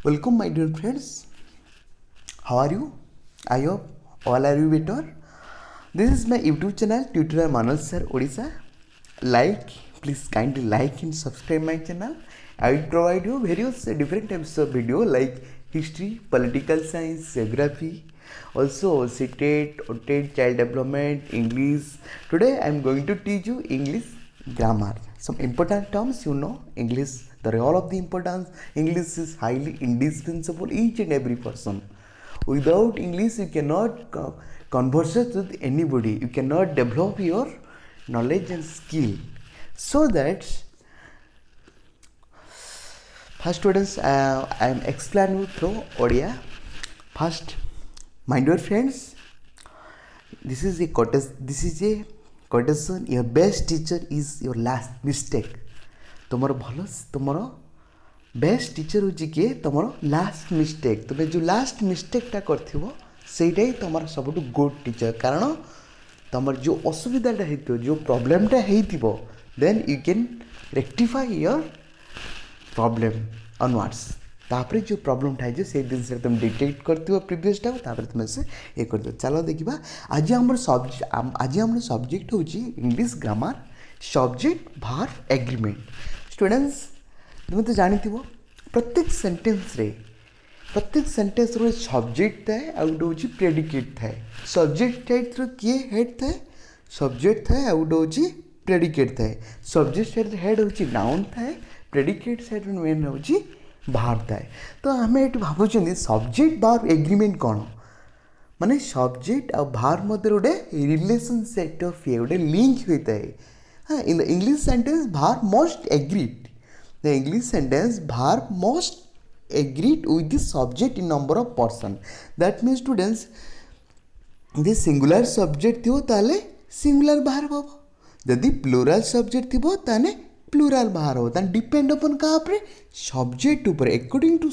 Welcome, my dear friends. How are you? I hope all are you better. This is my YouTube channel, Tutorial Manoj Sir Odisha. Please kindly like and subscribe my channel. I will provide you various different types of video like history, political science, geography, also CTET, OTET, child development, English. Today I am going to teach you English grammar. Some important terms English. The all of the importance English is highly indispensable each and every person. Without English you cannot converse with anybody. You cannot develop your knowledge and skill. So that first students I am explaining you through Odia. First, my dear friends, this is a quotation. Your best teacher is your last mistake. तुमर भल तुमर best teacher हूँ किए तुम last mistake तुम्हें जो last मिस्टेकटा करटा ही तुम सब गुड टीचर कारण तुम जो असुविधाटा हो जो प्रॉब्लमटा हो then you can rectify your problem onwards तापर जो प्रॉब्लमटा है से जिन तुम डिटेक्ट कर प्रिवियसटा तुम से ये कर चलो देखा आज आम सब्जेक्ट हूँ English grammar subject verb agreement students तुम तो जानी प्रत्येक सेंटेंस रे सब्जेक्ट थाए आ गोटे हूँ प्रेडिकेट थाए सब्जेक्ट हेड किए हेड थाए सब्जेक्ट थाए आ गोटे हूँ प्रेडिकेट थाए सब्जेक्ट हेड हूँ नाउन थाए प्रेडिकेट साइड मेन हूँ वर्ब थाए तो आम ये भावुँ सब्जेक्ट वर्ब एग्रीमेंट कौन माने सब्जेक्ट आ वर्ब मध्य गोटे रिलेशन सेट ऑफ ये गोटे लिंक होता है in the English sentence verb must agreed the English sentence verb must agreed with the subject in number of person that means students the singular subject थियो ताले singular verb हो यदि plural subject थियो ताने plural verb हो ताने depend upon कहाँ पर subject ऊपर according to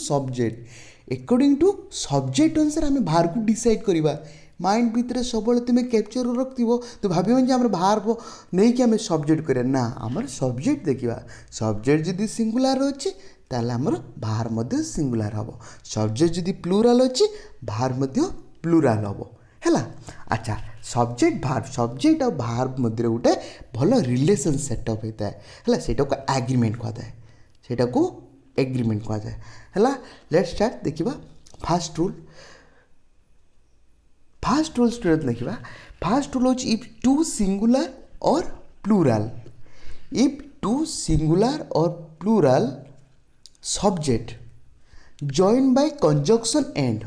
subject अनुसार हमें verb को decide करिबा माइंड भितर सब तुम कैप्चर रखिव तो भाव आम भार्ब नहीं कि आम सब्जेक्ट करा ना आम सब्जेक्ट देखा सब्जेक्ट जदि सिंगुलार अच्छे ताल आमर भार सिंगुलार हम सब्जेक्ट जदि प्लूराल अच्छे भार प्लूराल हम है अच्छा सब्जेक्ट आ भार्ब मध्य गोटे भल रिलेशन सेटअप होता है सेटा को एग्रीमेंट कहए सेटा को एग्रीमेंट कहए है लेट स्टार्ट देखा फर्स्ट रूल स्टूडेंट देखा फर्स्ट रूल हूँ इफ टू सिंगुलर और प्लूराल इफ टू सिंगुलर और plural subject join by conjunction and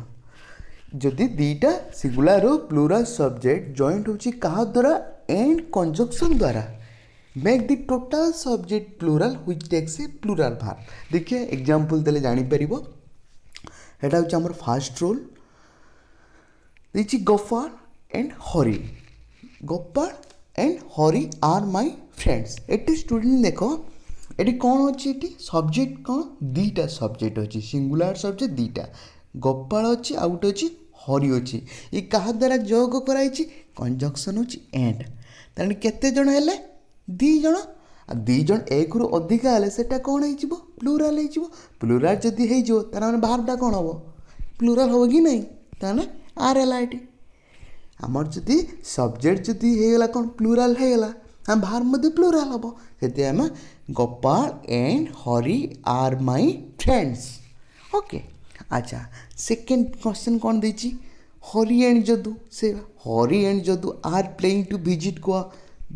जदि दीटा सिंगुलर और प्लूराल सब्जेक्ट जॉइंट होची कहा द्वारा एंड कंजक्शन द्वारा make the total subject plural which takes a plural verb देखिए एग्जांपल देले जानि परिबो एटा होची हमर first rule this Gopal and Hari Gopal and Hari are my friends eighty student देखो ये कौन अच्छी सब्जेक्ट कौन दीटा सब्जेक्ट अच्छी सिंगुलर सब्जेक्ट दीटा गोपाल अच्छी आउ गोटे अच्छी हरी अच्छी ये क्या द्वारा जोग कराई कंजक्शन हो एंड तेणु केते जण हेले दी जण एक रु अधिका हेले सेटा कौन हो प्लूराल हो प्लूराल जदि हो भारटा कौन हम प्लूराल हम कि नहीं ताने आर एल आई टी आमर जदि सब्जेक्ट जदि होगा कौन प्लूराल होगा आम भार मध्य प्लूराल हम से आम Gopal and Hari are my friends okay अच्छा सेकेंड क्वेश्चन कौन देची हरी एंड जदू से Hari and Jadu are playing to visit Goa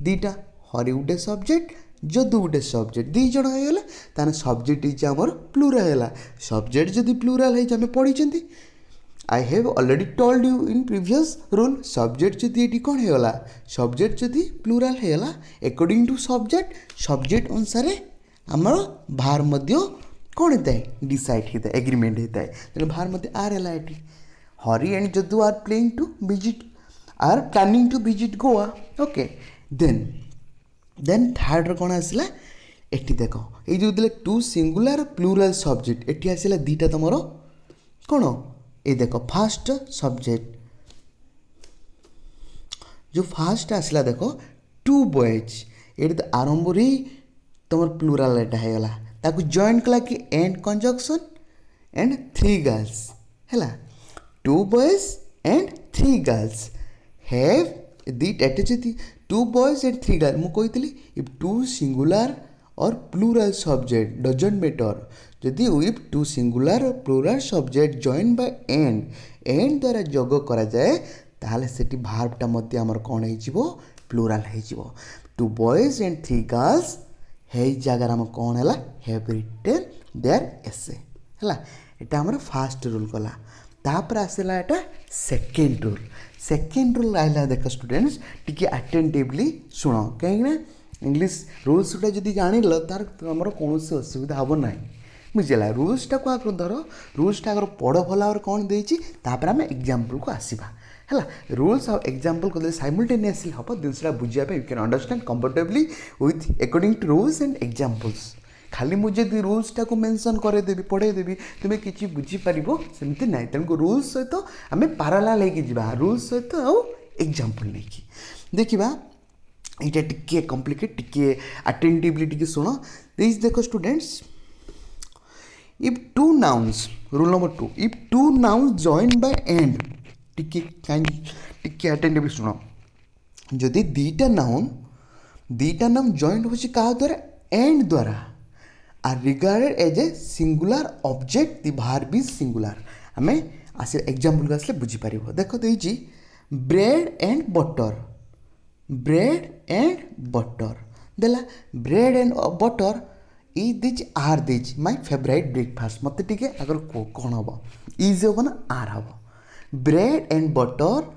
दीटा हरी गोटे सब्जेक्ट जदू गोटे सब्जेक्ट दी जण होगा ताने सब्जेक्ट होमर प्लूराल है सब्जेक्ट जदि प्लूराल है पढ़ी I have already told you in previous rule subject जदि ये कौन होगा सब्जेक्ट जदि प्लूराल होगा according to subject अनुसार आमर भार मध्य कौन होता है डिसाइड होता है एग्रीमेंट होता है तेनाली भार मध्य आर एल आई टी Hari and Jadu are playing to visit or planning to visit Goa okay then third कौन आसला एटी देख ये जो देले टू सिंगुलर प्लूराल सब्जेक्ट एटी आसला दीटा तुमर कौन ये देखो फास्ट सब्जेक्ट जो फास्ट आसला देखो टू बॉयज ये तो आरंभ ही तुम प्लूराल एटा होगा ताकू जॉइन कला कि एंड कंजक्शन एंड 3 गर्ल्स है 2 बॉयज एंड 3 गर्ल्स हैव दीटा एट 2 बॉयज एंड 3 गर्ल्स मुझे कही इफ 2 सिंगुलर और प्लूराल सब्जेक्ट डजंट मैटर जदि इफ 2 सिंगुलर और plural subject join by and द्वारा जोग करा जाए ताहले सेठी भार्बटा मध्य आमर कौन हो प्लूराल हो 2 बॉयज एंड 3 गर्ल्स है जगार आम कौन है हैव रिटेन देयर एसे है एटा आमर फास्ट रूल गला तापर आसला एटा सेकेंड रूल आइला देख स्टूडेंट्स टिके अटेंटिवली शुण कहीं इंग्लिश रूल्स गुटा जब जान तार आमर कौन असुविधा हम ना बुझेगा रूल्सटा को आगे धर रूल्सटा आगे पढ़ भल कौन देती आम एग्जाम्पल को आसवा है रूल्स और एग्जाम्पल को साइमल्टेनियसली हम जिनसा बुझापी you can understand comfortably with according to rules and examples खाली मुझे रूल्सटा को मेंशन करदेवी पढ़ेदेवी तुम्हें किसी बुझीपार सेमती ना तेणुक रूल्स सहित आम पारालाल होगी रूल्स सहित आउ एग्जाम्पल नहीं देखा यहाँ टिके कॉम्प्लिकेट टिके अटेंटिवली टिके शुण दिस देखो students if 2 nouns rule number 2 if 2 nouns join by and टिके अटेंटिवली शुण जदि दीटा नाउन जॉइंट हो क्या द्वारा एंड द्वारा are regarded as a singular object the verb is singular आम आस एग्जाम्पल को आसले बुझीपार देख देजी ब्रेड एंड बटर देला bread and butter is these are these my favourite breakfast मत टिके अगर कौन हम इज हम ना आर हम ब्रेड एंड बटर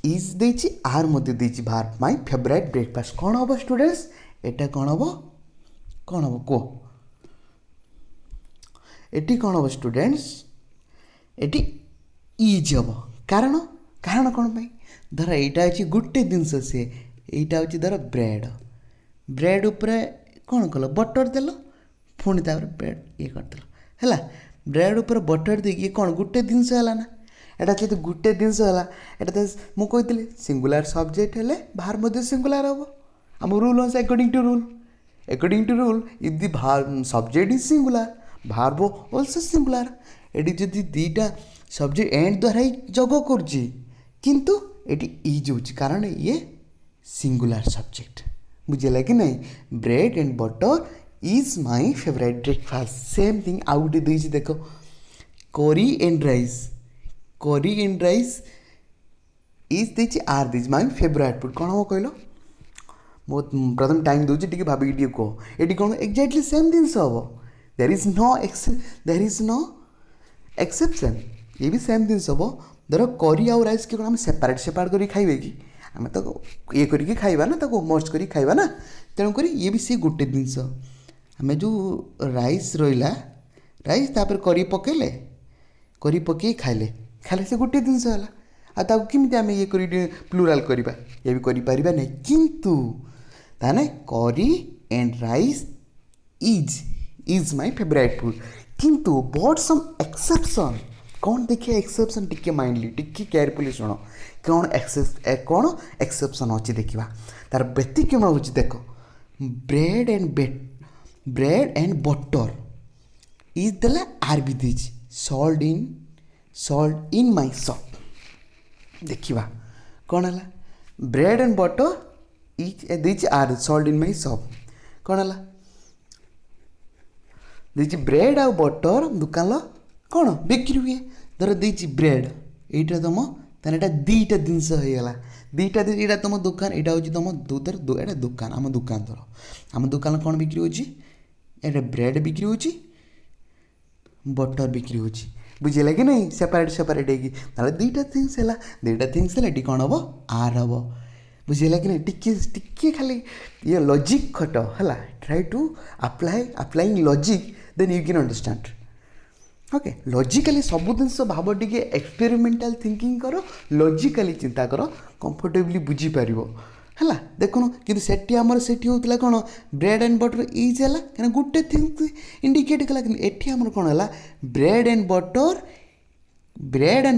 इज देची आर मध्य देची भार माय फेवरेट ब्रेकफास्ट कौन हम स्टूडेंट्स एटा कौन हम कह एटी कौन हम स्टूडेंट्स एटी इज हम कारण कौन पाई धर यहाँ हूँ गोटे जिनस सी यहाँ हूँ धर ब्रेड उपरे कौन कल बटर देल पुणी ब्रेड ये करदेल है ब्रेड उपर बटर देखिए कौन गोटे जिनस है ना यहाँ जो गोटे जिनस है यहाँ तो मुझे सिंगुलर सब्जेक्ट है बाहर मध्य सिंगुलर हम आम रूल है according to rule if the subject is singular verb also singular ये जदि दीटा सब्जेक्ट एंड द्वारा ही जग किंतु ये इज हो कारण ये सिंगुलर सब्जेक्ट बुझेगा कि नहीं bread and butter is my favourite breakfast same thing आउ गए देती देख करी एंड राइस इज देती are these my favourite food कौन हम कहल बहुत प्रथम टाइम दूसरी टी भाविक कह ये कौन एक्जाक्टली सेम जिनस हम देर इज नो एक्सेप्शन ये भी सेम जिनस हम धर करी आउ राइस के आम सेपारेट कर खाइबे कि आम तो ये करके खाइबा ना ताको मस्ट करी खाइबा ना तेणुक ये भी सी गोटे जिनस आम जो राइस रहा राइस तापर करी पकेले करी पकई खाइले से गोटे जिनस है आमती आम ये प्लूराल करवा ये भी करें नहीं किंतु ताने करी and rice is my favourite food किंतु बट सम एक्सेप्शन कौन देखिए एक्सेप्शन टिके माइंडली टिके केयरफुली शुण कौन एक्सेप्शन अच्छी देखा तार व्यतिक्रम हो देख ब्रेड एंड बटर इज देला आर भी these salt in my shop देखा कौन है bread and butter is these are salt in my shop कौन है दीज ब्रेड आ बटर दुकान कौन बिक्री हुए धर देती ब्रेड यहाँ तुम तेना दीटा जिनस होगा दीटा यहाँ तुम दुकान यहाँ हूँ तुम धर दुकान आम दुकान धर आम दुकान कौन बिक्री हो ब्रेड बिक्री हो बटर बिक्री हो बुझेगा कि नहीं सेपरेट होगी दीटा थिंग्स है कौन हम आर हम बुझेगा कि नहीं टिके खाली ये लॉजिक खट है try to applying logic then you can understand okay logically सब जिन भाव टे एक्सपेरिमेंटाल थिंकिंग कर लॉजिकली चिंता कर कंफर्टेबली बुझीपार है देखुन कि सेठी आमर सेठी होता कौन ब्रेड एंड बटर इज है कहीं गोटे थिंग इंडिकेट कला कि आमर कौन है bread and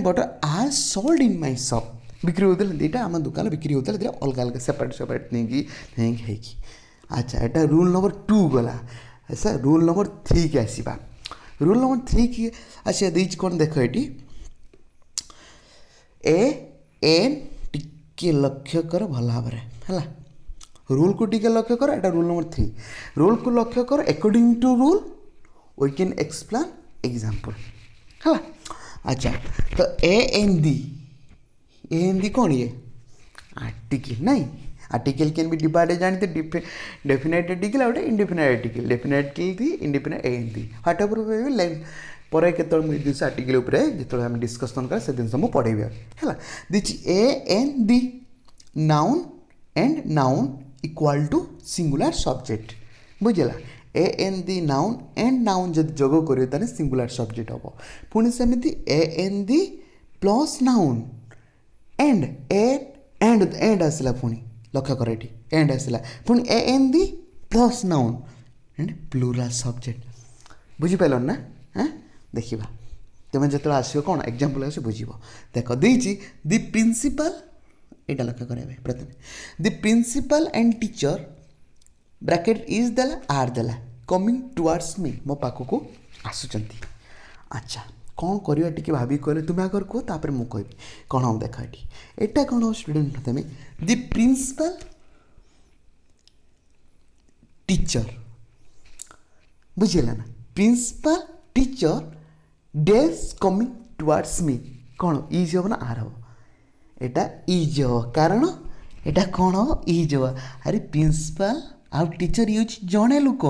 butter are sold in my shop बिक्री होता दीटा आम दुकान बिक्री होता है अलग अलग सेपरेट नहीं अच्छा यहाँ रूल नंबर 2 गला ऐसा रूल नंबर 3 के आसवा रूल नंबर 3 की अच्छा देख कौन देख ये ए एन टिके लक्ष्य कर भल भाव है रूल को टिके लक्ष्य कर एटा रूल नंबर 3 रूल को लक्ष्य कर according to rule we can explain example है अच्छा तो ए एन दी कौन ये आर्टिकल नहीं आर्टिकल कैन बी डिवाइडेड जानते डेफिनेट आर्टिकल और indefinite article definite the indefinite a an the whatever line पर केतल मुझे जिस आर्टिकल उपरे जितने आम डिस्कसन कर से दिन सब पढ़ेबी है this a an the noun and noun equal to singular subject बुझला a an the noun and noun जब जोग कर सिंगुलर सब्जेक्ट हम पुणी सेमती a an the plus noun and and आसला पुणी लक्ष्य कर एंड आसला पुणी a an the plus noun and plural subject बुझिपार ना हाँ देखा तुम जो आसो कौन एग्जाम्पल आस बुझ देख देती दि प्रिंसिपल यहाँ लक्ष्य करेंगे प्रथम the principal and teacher bracket is देला आर देला कमिंग टुवर्ड्स मी मो पाखक आसुचंती अच्छा कौन करवा टी भाभी कहले तुम्हें आगर कह तापर मुझे कहबी कौन हम देख ये कौन हो स्टूडेंट प्रथम दि प्रिंसिपल टीचर बुझेगा ना principal teacher days coming towards me कौन इज हम ना आर हम एटा इज हम कारण एटा कौन हम इज हम अरे प्रिंसिपल आ टीचर यूज जड़े लोक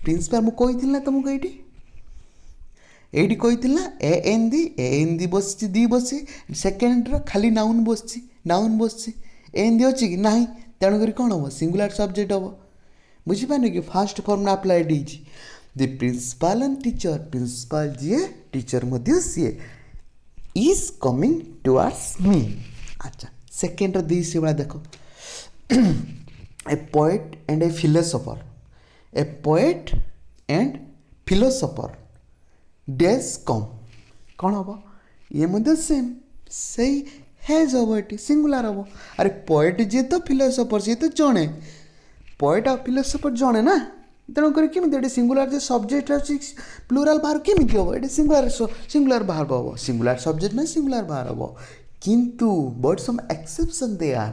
प्रिंसिपल मुझे ना तुमको ये कही ए एन दी बस दी बस सेकेंड खाली नाउन बस एन दी अच्छी कि ना तेणुक कौन हम सिंगुलर सब्जेक्ट हम बुझिपारे कि first form applied the principal and teacher principal जी टीचर मध्य she is coming towards me अच्छा सेकेंड दी से भाई देख a poet and a philosopher a poet and philosopher does come कौन हम ये मध्य सेम सही हैज हम ये सिंगुलर हम अरे पोएट जी तो फिलोसोफर सी तो जड़े पोएट आ फिलोसोफर जड़े ना तेणुक केमी सिंगुलर जो सब्जेक्ट अच्छी प्लूराल बाहर केमी हम ये सिंगुलर बाहर हम सिंगुलर सब्जेक्ट ना सिंगुलर बाहर हम किंतु but some exception they are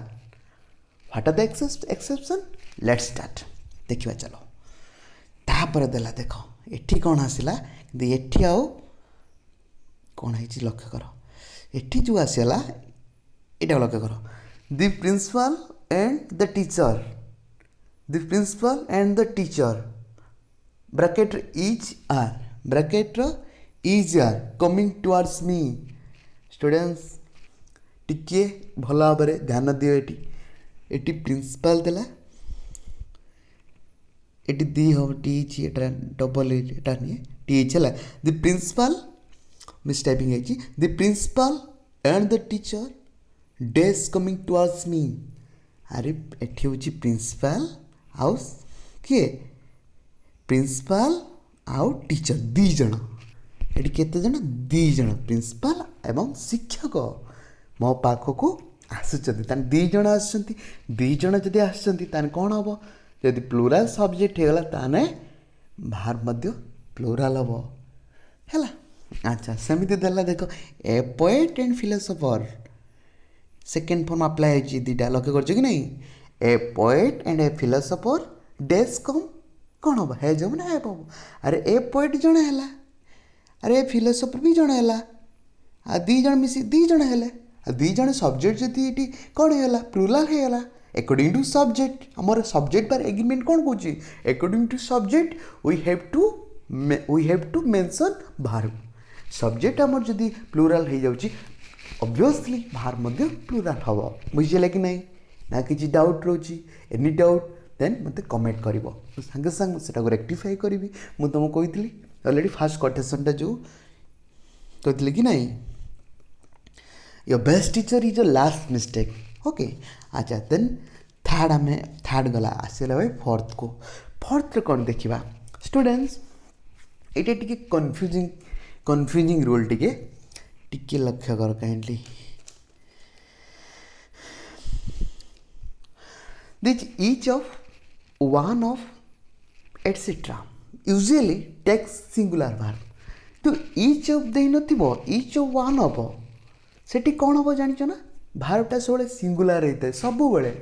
what are the exception let's start देखा चलो तापर देला देख एठी कौन आसला एठी आउ कौन है लक्ष्य कर एठी जो आसला यहाँ लक्ष्य कर the principal and the teacher the principal and the teacher bracket is are bracket is are coming towards me students टिके भल भाव ध्यान दियो एटी प्रिंसिपल देला एटी दी हम टी एटा डबल एटा नहीं टी है द प्रिंसिपल मिस टाइपिंग है the principal and the teacher days coming towards me अरे एटी हूँ प्रिंसिपल आउ किए प्रिंसिपल आउ टीचर दी जन ये केते जन दी जन प्रिंसिपल एवं शिक्षक मो पाखक आसुचंती दी जन आसुचंती दी जन जदि आसुचंती ताने कौन हम जदि प्लूराल सब्जेक्ट होगला ताने बाहर मध्य प्लूराल हम है अच्छा सेमती देला देख a poet and philosopher second form apply है दीटा लक्ष्य कर कि नहीं a poet and a philosopher does come कौन हम है जब ना है अरे ए पोएट जड़े है अरे फिलोसोफर भी जड़े है आ दी जन मिसी दी जन है दी जन सब्जेक्ट जदि कौन है प्लूराल है अकॉर्डिंग टू सब्जेक्ट आमर सब्जेक्ट बार एग्रीमेंट कौन कौन according to subject we have to mention बाहर सब्जेक्ट आमर जदि प्लूराल हो जाउची ऑब्वियसली बाहर मध्य प्लूराल हम बुझे कि नहीं ना किसी डाउट रोची एनी डाउट देन मत कमेंट कर सागे सागे से रेक्टिफाई करी मुझे तुमको कही अलरेडी फास्ट कोटेशनटा जो कहती कि नहीं your best teacher is your last mistake okay अच्छा देन थर्ड आम थर्ड गला आसला भाई फोर्थ को फोर्थ कौन देखा स्टूडेंट्स ये टी कन्फ्यूजिंग रूल टी लक्ष्य कर kindly this each of one of etc usually takes singular verb तो इच ऑफ देई नथिबो इच ऑफ वन हबो सेठी कौन हबो जानिଛ ना भार्बटा सब सिंगुलर होता है सब बेले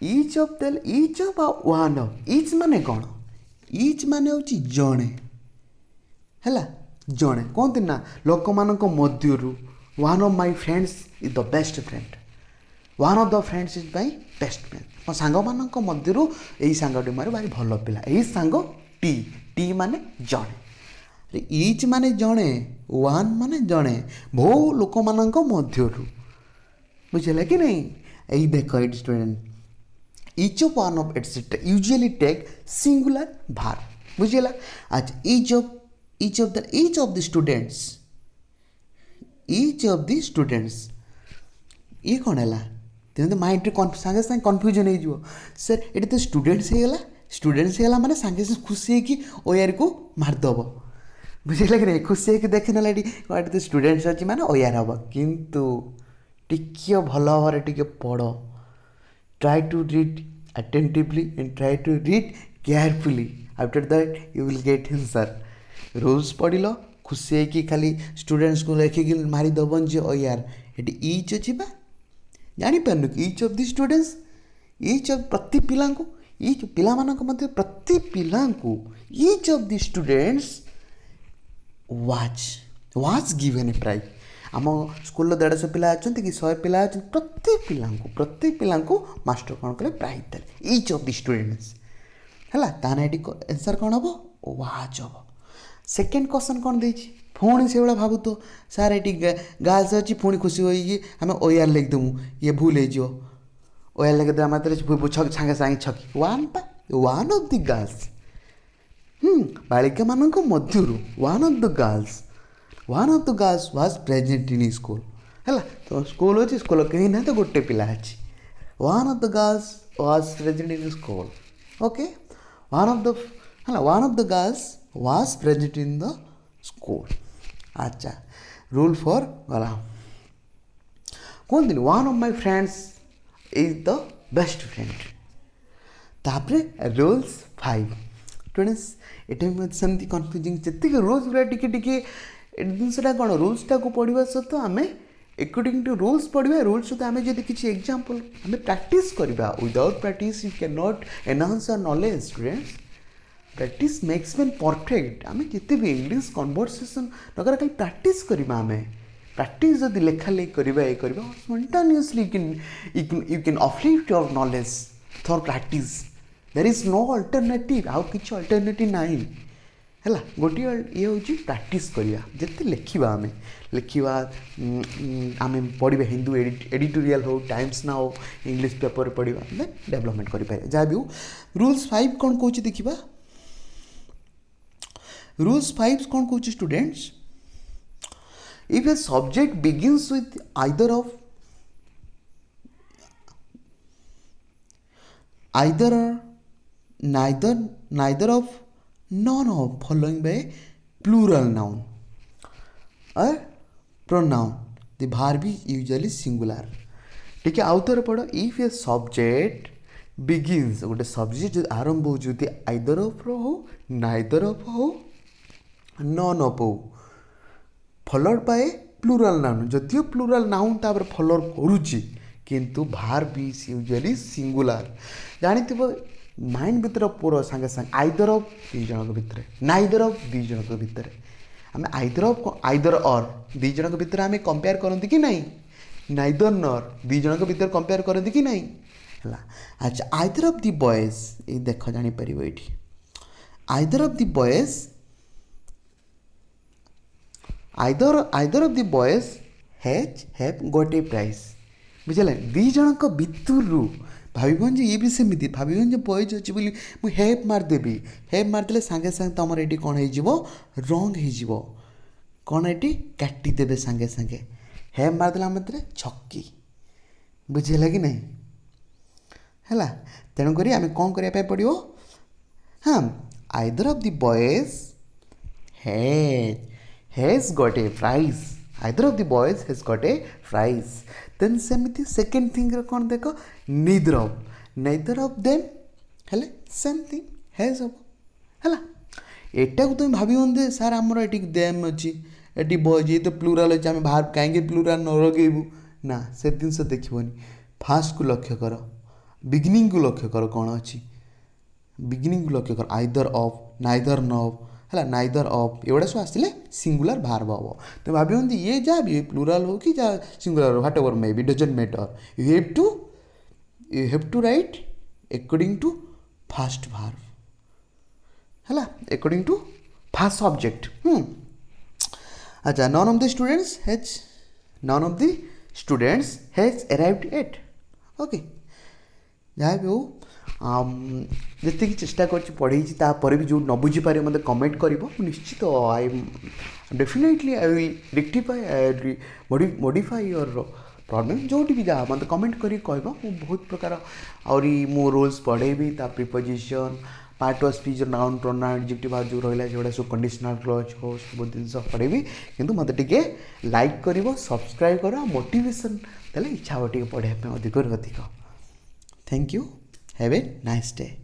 इच ऑफ देल etch of one of each माने कौन इच माने होची जणे हैला जणे कहते ना लोक मानक मध्यरु one of my friends is the best friend one of the friends is my best friend मो सांग मानक मध्यरु एई सांगटी मारे भारी भल पिला एई सांग टी टी माने जणे इच माने जणे वन माने जणे बहु लोक मानक मध्यरु बुझे कि नहीं यही देख it student each of one of etcetera usually take singular verb बुझेला अच्छा each of the students ये कौन है तेनाली माइंड सागे सागे कन्फ्यूजन हो सर ये तो स्टूडेंट्स माने सागे सागे खुशी कि ओआर को मारदेव बुझे कि नहीं खुशी देखे ना ये तो स्टूडेंट्स अच्छी माने ओआर हम किंतु टिके भल भाव टे पढ़ try to read attentively and try to read carefully after that you will get answer rules पढ़ खुशी कि खाली स्टूडेंट्स को लेखिक मारिदेवन जे ओ यार ये इच अच्छी जापार कि each of the students each of प्रति पिला इच पिला मध्य प्रति पिला each of the students was given a prize आम स्कूल 150 पिला अच्छा कि 100 पिला अच्छा प्रति पिला मास्टर कौन कले प्राइज देले इच ऑफ दि स्टूडेंट्स है ताने आंसर कौन हम वाज हम सेकेंड क्वेश्चन कौन देछि पुणी से भाई भावु तो सार ये गर्ल्स अच्छी पुणी खुशी होगी आम ओआर लिखिदेमु ये भूल हो ओआर लिखिदे मात्र सागे सागे छकी वन ऑफ द गर्ल्स बालिका मान मध्य one of the girls was present in school है तो स्कूल अच्छी स्कूल कहीं ना तो गोटे पिला अच्छी one of the girls was present in school okay one of the girls was present in the school अच्छा rule for गला कौन दिन one of my friends is the best friend तापरे rules 5 स्टूडेंट्स एटे सेमती कन्फ्यूजिंग जति rules गुरा टिके जिनसा कौन रूल्सटा को पढ़ा सहित आम अकॉर्डिंग टू रूल्स पढ़ा रूल्स सहित आम जब किसी एग्जांपल आम प्रैक्टिस करवा without practice you can not enhance your knowledge students practice makes man perfect आम जिते भी इंग्लिश कन्वर्सेसन नगर खाली प्रैक्टिस करवा आम प्रैक्टिस जब लेखा लेख करवा ये करवा spontaneously you can uplift your knowledge through practice there is no alternative आउ किसी अल्टरनेटिव नहीं है गोटे ये हूँ प्रैक्टिस करवा जिते लिखा आम लिखा आम पढ़ा हिंदू एडिटोरियल हो टाइम्स ना हो इंग्लिश पेपर पढ़ा डेवलपमेंट करें जहाँ भी हो रूल्स 5 कौन कौन देखा रूल्स 5 कौन कौन students if a subject begins with either neither of none of following by plural noun और pronoun the verb is usually singular ठीक है आउ थोड़े पढ़ो इफ ए सब्जेक्ट बिगिन्स गोटे सब्जेक्ट जो आरंभ हो आइदर ऑफ हो नाइदर ऑफ हो नॉन ऑफ हो फॉलोड बाय प्लूरल नाउन जदियो प्लूरल नाउन तापर फॉलो करुच्ची किंतु वर्ब इज यूजुअली सिंगुलर जानी माइंड भितर पूरा सांगे सांगे आइदर ऑफ दी जन भितर नाइदर ऑफ दी जन भितर आम आइदर और दी जन भितर आम कंपेयर करती कि नहीं नाइदर नर दी जन भितर कंपेयर करती कि नहीं है अच्छा आइदर ऑफ दी बॉयज ये देख जापर ये either of the boys either of the boys have got a prize बुझे दी जन भितर भावन ये भी सेमती भावन बॉयज अच्छी बोली मुझे हेप मारदेवी हेप मारदे सांगे सांगे तुम ये कौन हो रंग हो कौन ये काटिदेवे सांगे सांगे हेप मारदेला मतलब छक्की बुझेगा कि नहीं है तेणुक आम कौन करने पड़ो हाँ either of the boys has got a prize either of the boys has got a prize then सेमती सेकेंड थिंग कौन देख नेदर ऑफ देम हेले सेम थिंग हैज हम है ଏଟାକୁ ତୁମେ ଭାବିବନି ଯେ ସାର୍ ଆମର ଏଠି ଦେମ୍ ଅଛି ଏଠି ଯେହେତୁ ପ୍ଲୁରାଲ୍ ଅଛି ଆମେ ଭାର୍ବ କାହିଁକି ପ୍ଲୁରାଲ୍ ନ ଲଗେଇବୁ ନା ସେ ଜିନିଷ ଦେଖିବନି ଫାଷ୍ଟକୁ ଲକ୍ଷ୍ୟ କର ବିଗିନିଂକୁ ଲକ୍ଷ୍ୟ କର କ'ଣ ଅଛି ବିଗିନିଂକୁ ଲକ୍ଷ୍ୟ କର ଆଇଦର ଅଫ୍ ନାଇଦର ନବ୍ ହେଲା ନାଇଦର ଅଫ୍ ଏଗୁଡ଼ା ସବୁ ଆସିଲେ ସିଙ୍ଗୁଲାର ଭାର୍ବ ହେବ ତୁମେ ଭାବିବନି ଇଏ ଯାହା ବି ପ୍ଲୁରାଲ୍ ହଉ କି ଯାହା singular whatever may be doesn't matter you have to write according to first verb ହେଲା according to first subject अच्छा none of the students has arrived at okay जहाँ भी हो जितनी चेष्टा कर पढ़े तापर भी जो न बुझीपारे मतलब कमेंट कर निश्चित I definitely I will rectify I will modify your problem जो भी जहाँ मतलब कमेंट करी कहबा मु बहुत प्रकार आउरी मु रूल्स पढ़ेबी ता preposition part of speech noun pronoun adjective जो रहिला जोड़ा सब कंडीशनल क्लॉज हो सब दिन पढ़ेबी किंतु मत टिके लाइक करिवो सब्सक्राइब करो मोटिवेशन देले इच्छा हो टिके पढ़े पे अधिक thank you have a nice day.